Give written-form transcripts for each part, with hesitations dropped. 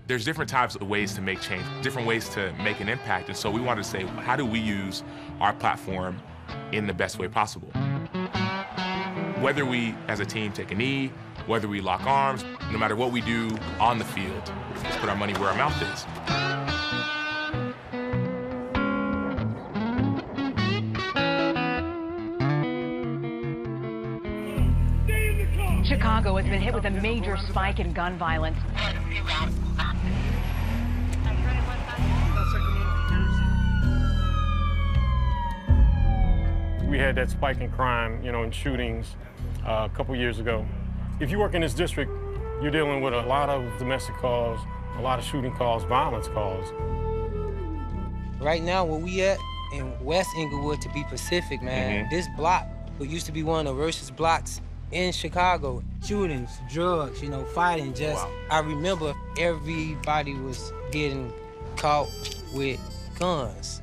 There's different types of ways to make change, different ways to make an impact. And so we wanted to say, how do we use our platform in the best way possible? Whether we, as a team, take a knee, whether we lock arms, no matter what we do on the field, let's put our money where our mouth is. Chicago has been hit with a major spike in gun violence. We had that spike in crime, in shootings a couple years ago. If you work in this district, you're dealing with a lot of domestic calls, a lot of shooting calls, violence calls. Right now, where we at in West Inglewood, to be Pacific, man, this block, what used to be one of the worst blocks in Chicago. Shootings, drugs, fighting, I remember everybody was getting caught with guns.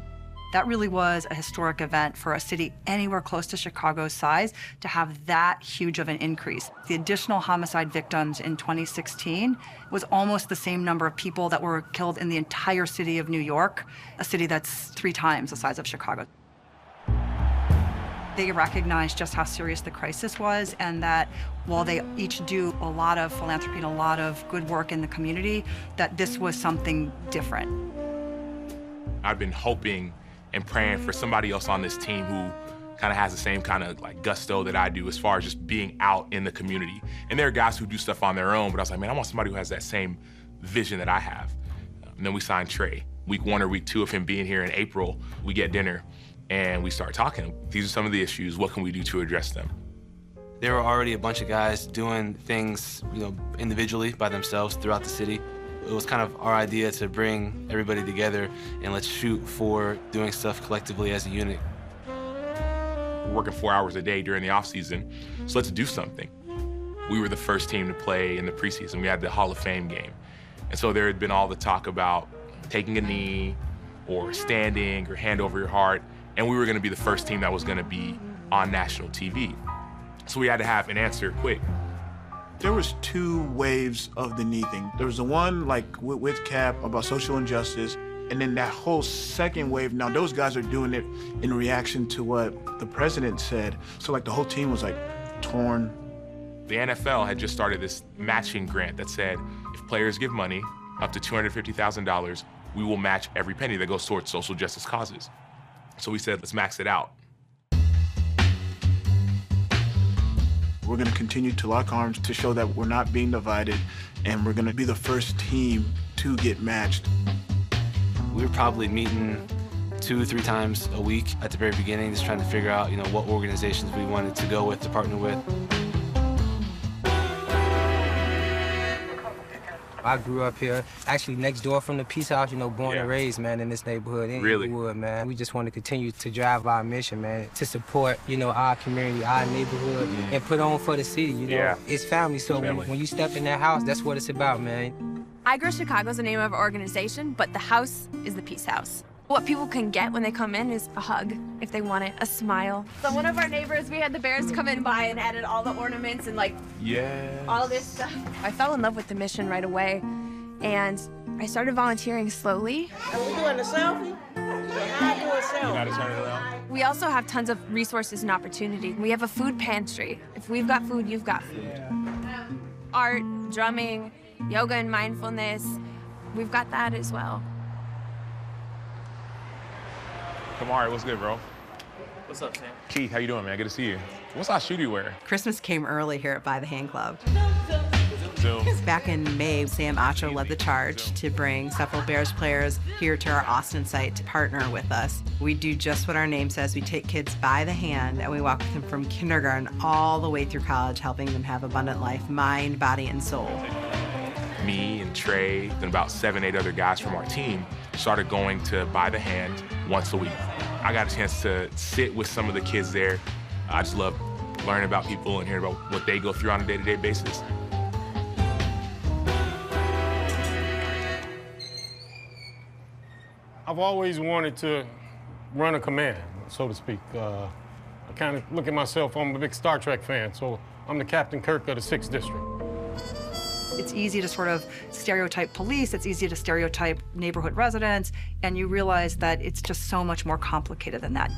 That really was a historic event for a city anywhere close to Chicago's size to have that huge of an increase. The additional homicide victims in 2016 was almost the same number of people that were killed in the entire city of New York, a city that's 3 times the size of Chicago. They recognized just how serious the crisis was, and that while they each do a lot of philanthropy and a lot of good work in the community, that this was something different. I've been hoping and praying for somebody else on this team who kind of has the same kind of gusto that I do as far as just being out in the community. And there are guys who do stuff on their own, but I was like, man, I want somebody who has that same vision that I have. And then we signed Trey. Week 1 or week 2 of him being here in April, we get dinner and we start talking. These are some of the issues. What can we do to address them? There were already a bunch of guys doing things, individually by themselves throughout the city. It was kind of our idea to bring everybody together and let's shoot for doing stuff collectively as a unit. We're working 4 hours a day during the off season, so let's do something. We were the first team to play in the preseason. We had the Hall of Fame game. And so there had been all the talk about taking a knee or standing or hand over your heart, and we were gonna be the first team that was gonna be on national TV. So we had to have an answer quick. There was 2 waves of the knee thing. There was the one with Cap about social injustice, and then that whole second wave, now those guys are doing it in reaction to what the president said. So the whole team was torn. The NFL had just started this matching grant that said, if players give money, up to $250,000, we will match every penny that goes towards social justice causes. So we said, let's max it out. We're going to continue to lock arms to show that we're not being divided, and we're going to be the first team to get matched. We were probably meeting 2 or 3 times a week at the very beginning, just trying to figure out, what organizations we wanted to go with, to partner with. I grew up here, actually next door from the Peace House, born and raised, man, in this neighborhood in Inglewood, man. We just want to continue to drive our mission, man, to support, our community, our neighborhood, and put on for the city, It's family, so when you step in that house, that's what it's about, man. I Grow Chicago's the name of our organization, but the house is the Peace House. What people can get when they come in is a hug, if they want it, a smile. So one of our neighbors, we had the Bears come in by and added all the ornaments and all this stuff. I fell in love with the mission right away, and I started volunteering slowly. Are we doing a selfie? How do a selfie? You gotta turn it around. We also have tons of resources and opportunity. We have a food pantry. If we've got food, you've got food. Art, drumming, yoga and mindfulness, we've got that as well. Kamari, what's good, bro? What's up, Sam? Keith, how you doing, man? Good to see you. What size shoe do you wear? Christmas came early here at By the Hand Club. Zoom. Back in May, Sam Acho led the charge to bring several Bears players here to our Austin site to partner with us. We do just what our name says. We take kids by the hand and we walk with them from kindergarten all the way through college, helping them have abundant life, mind, body, and soul. Me and Trey and about 7, 8 other guys from our team started going to By the Hand once a week. I got a chance to sit with some of the kids there. I just love learning about people and hearing about what they go through on a day-to-day basis. I've always wanted to run a command, so to speak. I kind of look at myself, I'm a big Star Trek fan, so I'm the Captain Kirk of the 6th District. It's easy to sort of stereotype police, it's easy to stereotype neighborhood residents, and you realize that it's just so much more complicated than that.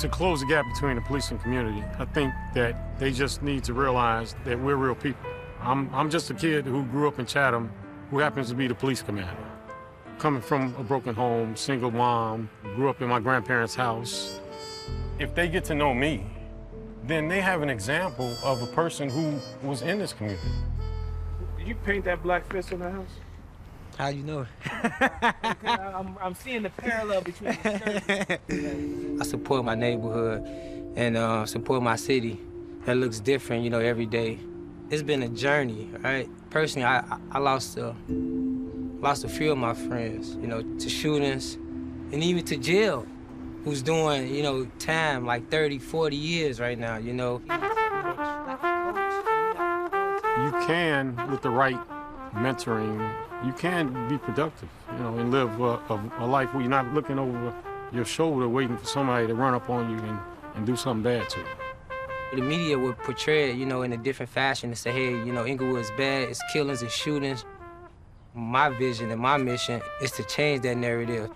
To close the gap between the police and community, I think that they just need to realize that we're real people. I'm just a kid who grew up in Chatham, who happens to be the police commander. Coming from a broken home, single mom, grew up in my grandparents' house. If they get to know me, then they have an example of a person who was in this community. Did you paint that black fist on the house? How you know? I'm seeing the parallel between the shirts. I support my neighborhood and support my city. That looks different, you know, every day. It's been a journey, right? Personally, I lost a few of my friends, you know, to shootings and even to jail, who's doing, you know, time like 30, 40 years right now, you know. You can, with the right mentoring, you can be productive, you know, and live a life where you're not looking over your shoulder waiting for somebody to run up on you and do something bad to you. The media would portray it, you know, in a different fashion and say, hey, you know, Inglewood's bad, it's killings and shootings. My vision and my mission is to change that narrative.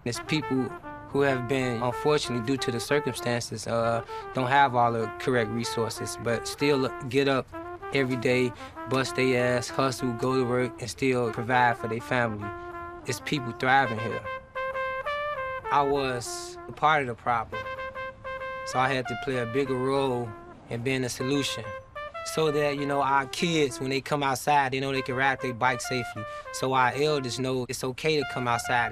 It's people who have been, unfortunately, due to the circumstances, don't have all the correct resources, but still get up every day, bust their ass, hustle, go to work, and still provide for their family. It's people thriving here. I was a part of the problem, so I had to play a bigger role in being a solution, so that, you know, our kids, when they come outside, they know they can ride their bike safely, so our elders know it's okay to come outside.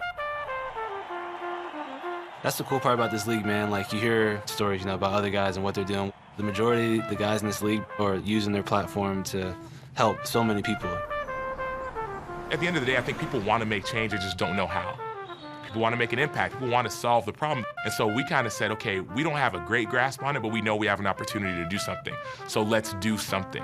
That's the cool part about this league, man. Like, you hear stories, you know, about other guys and what they're doing. The majority of the guys in this league are using their platform to help so many people. At the end of the day, I think people want to make change, they just don't know how. People want to make an impact. People want to solve the problem. And so we kind of said, okay, we don't have a great grasp on it, but we know we have an opportunity to do something. So let's do something.